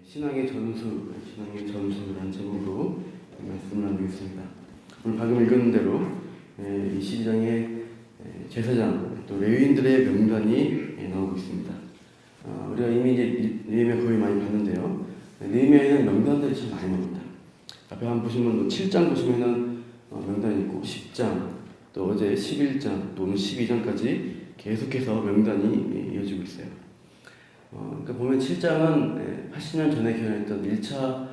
신앙의 전수라는 제목으로 말씀을 나누겠습니다. 오늘 방금 읽은 대로 이 12장에 제사장 또 레위인들의 명단이 나오고 있습니다. 우리가 이미 이제 느헤미야 거의 많이 봤는데요. 느헤미야에는 명단들이 참 많이 나옵니다. 앞에 한번 보시면 7장 보시면은 명단이 있고 10장 또 어제 11장 또 오늘 12장까지 계속해서 명단이 이어지고 있어요. 그러니까 보면 7장은 80년 전에 귀환했던 1차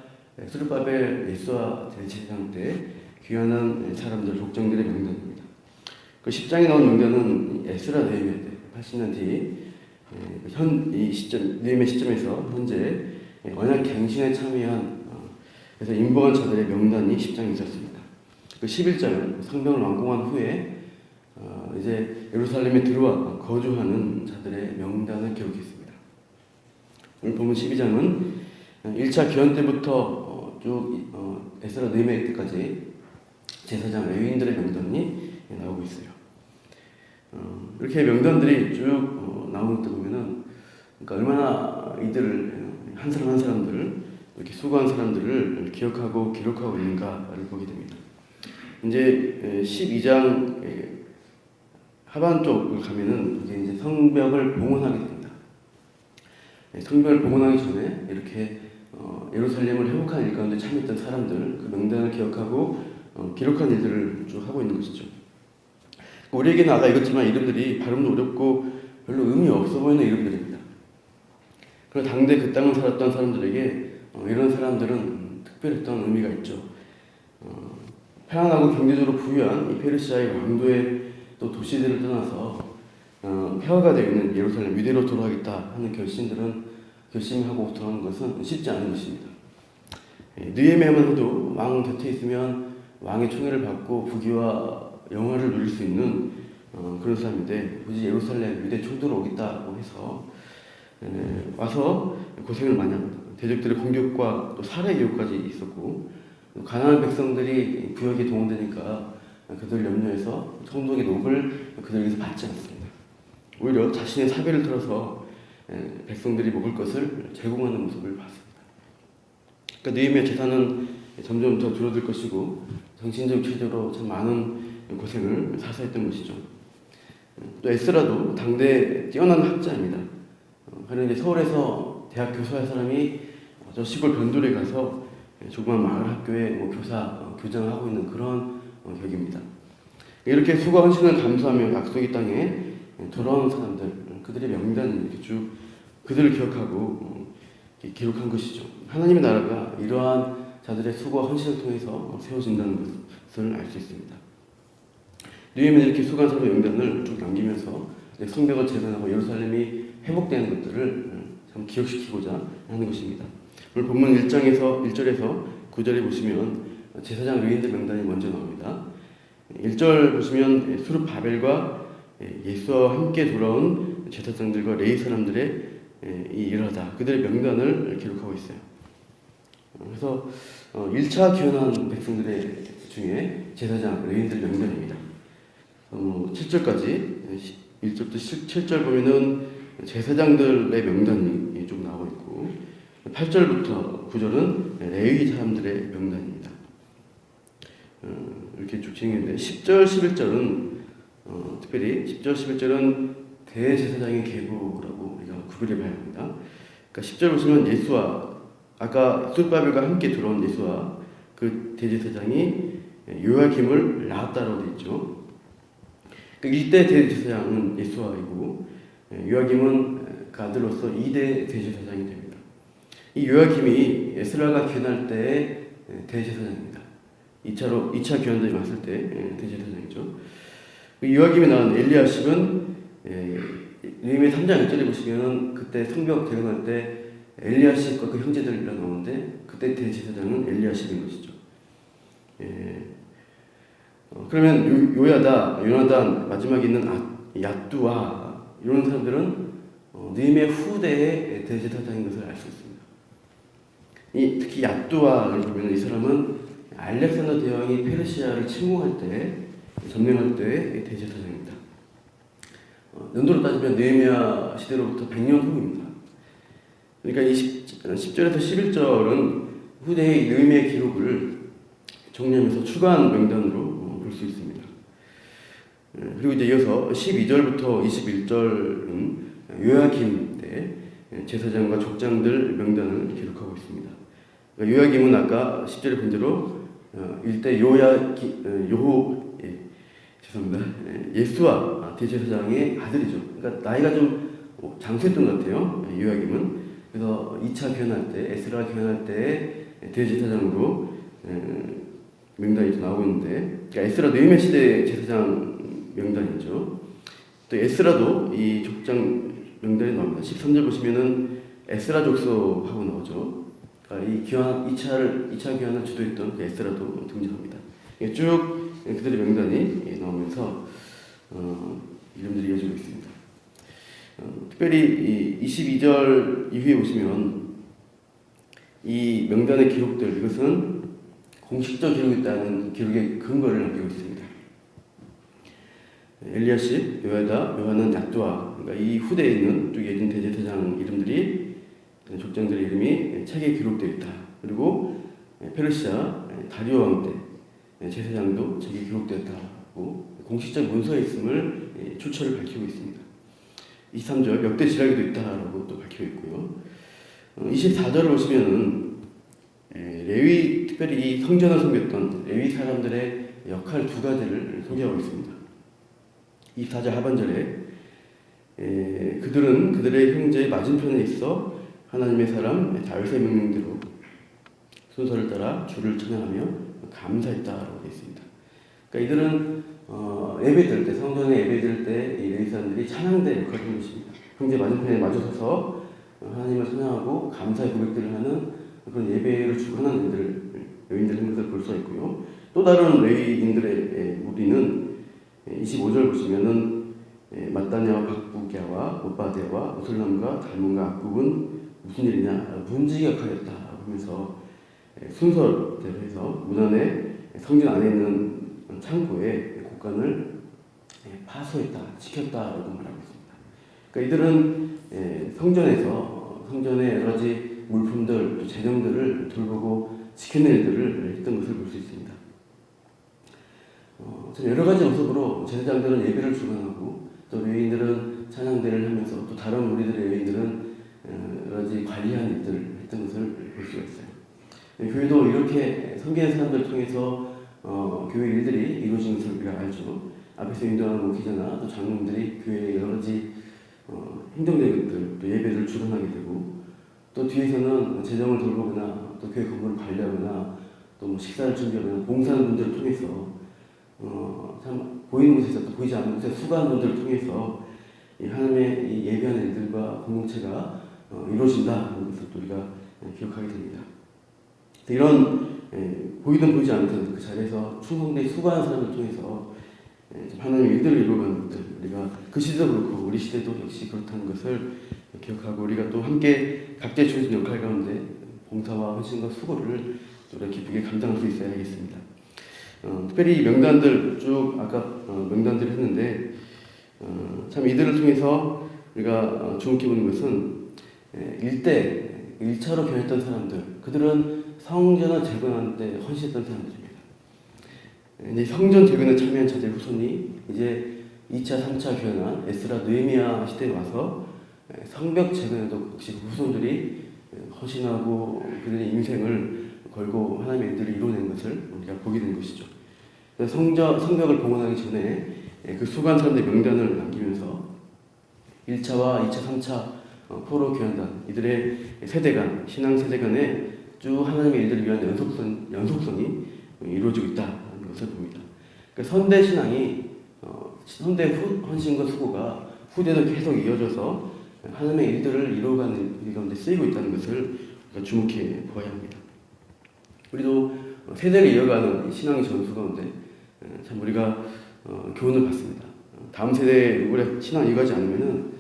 스룹바벨 예수와 대제사장 때 귀환한 사람들, 족장들의 명단입니다. 그 10장에 나온 명단은 에스라 느헤미야 때 80년 뒤 이 시점, 느헤미야 시점에서 현재 언약 갱신에 참여한 그래서 임보한 자들의 명단이 10장에 있었습니다. 그 11장은 성경을 완공한 후에 이제 예루살렘에 들어와 거주하는 자들의 명단을 기록했습니다. 오늘 보면 12장은 1차 귀환 때부터 쭉 에스라 느헤미야 때까지 제사장 레위인들의 명단이 나오고 있어요. 이렇게 명단들이 쭉 나오는 때 보면은 그러니까 얼마나 이들을 한 사람 한 사람들을 이렇게 수고한 사람들을 기억하고 기록하고 있는가를 보게 됩니다. 이제 12장 하반 쪽을 가면은 이제 성벽을 봉헌하게 됩니다. 성벽을 봉헌하기 전에 이렇게 예루살렘을 회복한 일 가운데 참여했던 사람들 그 명단을 기억하고 기록한 일들을 쭉 하고 있는 것이죠. 우리에게는 아까 읽었지만 이름들이 발음도 어렵고 별로 의미 없어 보이는 이름들입니다. 그러나 당대 그 땅을 살았던 사람들에게 이런 사람들은 특별했던 의미가 있죠. 평안하고 경제적으로 부유한 이 페르시아의 왕도의 또 도시들을 떠나서 폐허가 되어 있는 예루살렘 유대로 돌아가겠다 하는 결심하고 돌아가는 것은 쉽지 않은 것입니다. 느헤미야만 해도 왕 곁에 있으면 왕의 총애를 받고 부귀와 영화를 누릴 수 있는 그런 사람인데 굳이 예루살렘 유대 총독으로 오겠다고 해서 와서 고생을 많이 합니다. 대적들의 공격과 또 살해 기록까지 있었고 가난한 백성들이 부역에 동원되니까 그들 염려해서 총독의 녹을 그들에게서 받지 않습니다. 오히려 자신의 사비를 틀어서 백성들이 먹을 것을 제공하는 모습을 봤습니다. 그러니까 느헤미야 재산은 점점 더 줄어들 것이고 정신적 체제로 참 많은 고생을 사사했던 것이죠. 또 에스라도 당대 뛰어난 학자입니다. 그는 이제 서울에서 대학 교수할 사람이 저 시골 변두리에 가서 조그만 마을 학교에 교장을 하고 있는 그런 격입니다. 이렇게 수고와 헌신을 감수하며 약속의 땅에 돌아온 사람들, 그들의 명단을 이렇게 쭉 그들을 기억하고 기록한 것이죠. 하나님의 나라가 이러한 자들의 수고와 헌신을 통해서 세워진다는 것을 알 수 있습니다. 느헤미야는 이렇게 수고한 사람의 명단을 쭉 남기면서 성벽을 재건하고 예루살렘이 회복되는 것들을 참 기억시키고자 하는 것입니다. 오늘 본문 1절에서 9절에 보시면 제사장 레위인들 명단이 먼저 나옵니다. 1절 보시면 스룹바벨과 예수와 함께 돌아온 제사장들과 레위 사람들의 이 일하다 그들의 명단을 기록하고 있어요. 그래서 1차 귀환한 백성들의 중에 제사장 레위인들 명단입니다. 7절까지 1절부터 7절 보면은 제사장들의 명단이 쭉 나오고 있고 8절부터 9절은 레위 사람들의 명단입니다. 이렇게 쭉 진행했는데 10절, 11절은 특별히 10절, 11절은 대제사장의 계보라고 우리가 구별해 봐야 합니다. 그러니까 10절 보시면 예수와 아까 스룹바벨과 함께 들어온 예수와 그 대제사장이 요야김을 낳았다라고 되어 있죠. 그 1대 대제사장은 예수와이고 요야김은 그 아들로서 2대 대제사장이 됩니다. 이 요야김이 에스라가 귀환할 때의 대제사장입니다. 2차 귀환들이 왔을 때 대제사장이죠. 요야김이 낳은 엘리야십은 느헤미야 3장 1절에 보시면 그때 성벽 재건할 때 엘리야십과 그 형제들이라 나오는데 그때 대제사장은 엘리야십인 것이죠. 그러면 요야다, 요나단, 마지막에 있는 야뚜와 이런 사람들은 느헤미야 후대의 대제사장인 것을 알 수 있습니다. 특히 야뚜와를 보면 이 사람은 알렉산더 대왕이 페르시아를 침공할 때 점령할 때의 100년으로 따지면 느헤미야 시대로부터 100년 후입니다. 그러니까 이 10절에서 11절은 후대의 의미의 기록을 정리하면서 추가한 명단으로 볼 수 있습니다. 그리고 이제 이어서 12절부터 21절은 요야김 때 제사장과 족장들 명단을 기록하고 있습니다. 그러니까 요야김은 아까 10절에 본 대로 일대 예수와 대제사장의 아들이죠. 그러니까 나이가 좀 장수했던 것 같아요. 요야김은. 그래서 2차 교환할 때, 에스라 교환할 때 대제사장으로 명단이 나오고 있는데, 그러니까 에스라 느헤미야 시대 제사장 명단이죠. 또 에스라도 이 족장 명단이 나옵니다. 13절 보시면은 에스라 족속하고 나오죠. 그러니까 이 교환 2차 교환을 주도했던 그 에스라도 등장합니다. 쭉 그들의 명단이 나오면서 이름들이 이어지고 있습니다. 특별히 이 22절 이후에 보시면 이 명단의 기록들, 이것은 공식적 기록이 있다는 기록의 근거를 남기고 있습니다. 엘리야십, 요야다, 요한은 약도아, 그러니까 이 후대에 있는 쭉 예진 대제사장 이름들이, 족장들의 이름이 책에 기록되어 있다. 그리고 페르시아 다리오 왕 때 제사장도 책에 기록되었다고 공식적 문서에 있음을 출처를 밝히고 있습니다. 23절 역대 지라기도 있다라고 또 밝히고 있고요. 24절을 보시면은 레위, 특별히 이 성전을 섬겼던 레위 사람들의 역할 두 가지를 소개하고 있습니다. 24절 하반절에 그들은 그들의 형제의 맞은편에 있어 하나님의 사람 다윗의 명령대로 순서를 따라 주를 찬양하며 감사했다라고 되어 있습니다. 그러니까 이들은 예배드릴 때, 성전에 예배드릴 때 이 레위 사람들이 찬양대 역할을 하는 것입니다. 형제 맞은편에 마주서서 하나님을 찬양하고 감사의 고백들을 하는 그런 예배를 주관하는 레위인들의 행동을 볼 수 있고요. 또 다른 레위인들의 무리는 25절 보시면은 마따냐와 박부갸와 오바데와 오슬람과 달몬과 악국은 무슨 일이냐, 문지기 역할이었다 하면서 순서대로 해서 문 안에, 성전 안에 있는 창고에 곡간을 파수했다, 지켰다라고 말하고 있습니다. 그러니까 이들은 성전의 여러 가지 물품들, 재정들을 돌보고 지키는 일들을 했던 것을 볼 수 있습니다. 여러 가지 모습으로 제사장들은 예배를 주관하고 또 레위인들은 찬양대를 하면서 또 다른 우리들의 레위인들은 여러 가지 관리하는 일들을 했던 것을 볼 수가 있어요. 교회도 이렇게 섬기는 사람들을 통해서 교회 일들이 이루어지는 것을 우리가 알죠. 앞에서 인도하는 목회자나 또 장로님들이 교회의 여러 가지 행정적인 것들, 또 예배를 주관하게 되고 또 뒤에서는 재정을 돌보거나 또 교회 건물을 관리하거나 또 뭐 식사를 준비하거나 봉사하는 분들을 통해서 참 보이는 곳에서 또 보이지 않는 곳에서 수고하는 분들을 통해서 이 하나님의 이 예배하는 일들과 공동체가 이루어진다는 것을 또 우리가 기억하게 됩니다. 이런 보이든 보이지 않든 그 자리에서 충성되게 수고하는 사람을 통해서 하나님의 일들을 이루어가는 것들, 우리가 그 시대도 그렇고 우리 시대도 역시 그렇다는 것을 기억하고 우리가 또 함께 각자의 주어진 역할 가운데 봉사와 헌신과 수고를 우리가 기쁘게 감당할 수 있어야겠습니다. 특별히 명단들 쭉 아까 명단들을 했는데 참 이들을 통해서 우리가 주목해 보는 것은 1차로 변했던 사람들, 그들은 성전을 재건하는 때 헌신했던 사람들입니다. 이제 성전 재건에 참여한 자들 후손이 이제 2차, 3차 교환한 에스라 느헤미야 시대에 와서 성벽 재건에도 역시 후손들이 헌신하고 그들의 인생을 걸고 하나님의 일들을 이루어낸 것을 우리가 보게 된 것이죠. 성벽을 봉헌하기 전에 그 수고한 사람들의 명단을 남기면서 1차와 2차, 3차 포로 교환단, 이들의 세대 간, 신앙 세대 간에 쭉 하나님의 일들을 위한 연속성이 이루어지고 있다는 것을 봅니다. 그러니까 선대 신앙이 선대 헌신과 수고가 후대도 계속 이어져서 하나님의 일들을 이루어가는 일 가운데 쓰이고 있다는 것을 우리가 주목해 보아야 합니다. 우리도 세대를 이어가는 신앙의 전수 가운데 참 우리가 교훈을 받습니다. 다음 세대에 우리가 신앙 이어가지 않으면은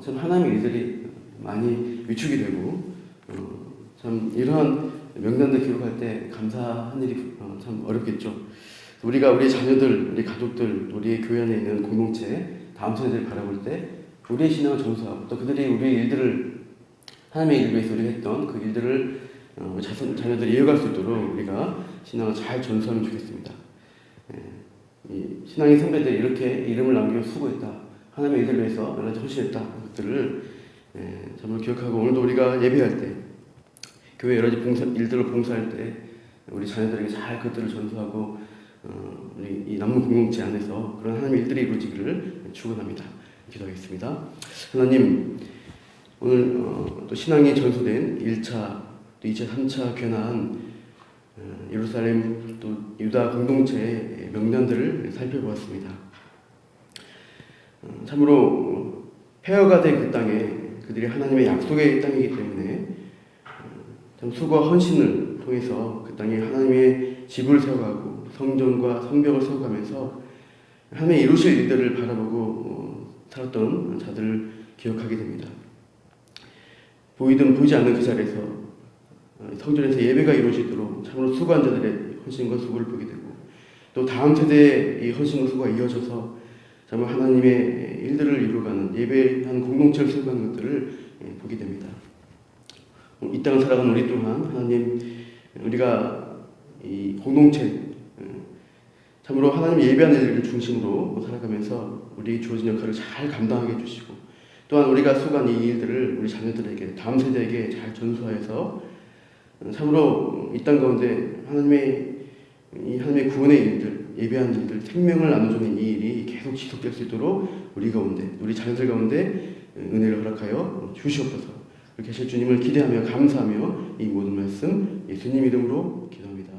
참 하나님의 일들이 많이 위축이 되고 참 이러한 명단들 기록할 때 감사한 일이 참 어렵겠죠. 우리가 우리 자녀들, 우리 가족들, 우리의 교회 안에 있는 공동체, 다음 세대를 바라볼 때 우리의 신앙을 전수하고 또 그들이 우리의 일들을 하나님의 일을 위해서 우리가 했던 그 일들을 자녀들이 이어갈 수 있도록 우리가 신앙을 잘 전수하면 좋겠습니다. 이 신앙의 선배들이 이렇게 이름을 남기고 수고했다. 하나님의 일을 위해서 여러 가지 헌신했다. 것들을 정말 기억하고 오늘도 우리가 예배할 때 교회 여러 가지 일들을 봉사할 때 우리 자녀들에게 잘 그것들을 전수하고 우리 이 남은 공동체 안에서 그런 하나님의 일들이 이루어지기를 축원합니다. 기도하겠습니다. 하나님, 오늘 또 신앙이 전수된 1차, 또 2차, 3차 귀환한 예루살렘 또 유다 공동체의 명단들을 살펴보았습니다. 참으로 폐허가 된 그 땅에 그들이 하나님의 약속의 땅이기 때문에 참 수고와 헌신을 통해서 그 땅에 하나님의 집을 세워가고 성전과 성벽을 세워가면서 하나님의 이루실 일들을 바라보고 살았던 자들을 기억하게 됩니다. 보이든 보이지 않는 그 자리에서 성전에서 예배가 이루어지도록 참으로 수고한 자들의 헌신과 수고를 보게 되고 또 다음 세대의 이 헌신과 수고가 이어져서 정말 하나님의 일들을 이루어가는 예배한 공동체를 세워가는 것들을 보게 됩니다. 이 땅을 살아가는 우리 또한 하나님 우리가 이 공동체 참으로 하나님 예배하는 일을 중심으로 살아가면서 우리 주어진 역할을 잘 감당하게 해주시고 또한 우리가 수고한 이 일들을 우리 자녀들에게 다음 세대에게 잘 전수하여서 참으로 이 땅 가운데 하나님의 구원의 일들, 예배하는 일들, 생명을 나눠주는 이 일이 계속 지속될 수 있도록 우리 가운데, 우리 자녀들 가운데 은혜를 허락하여 주시옵소서. 이렇게 하실 주님을 기대하며 감사하며 이 모든 말씀 예수님 이름으로 기도합니다.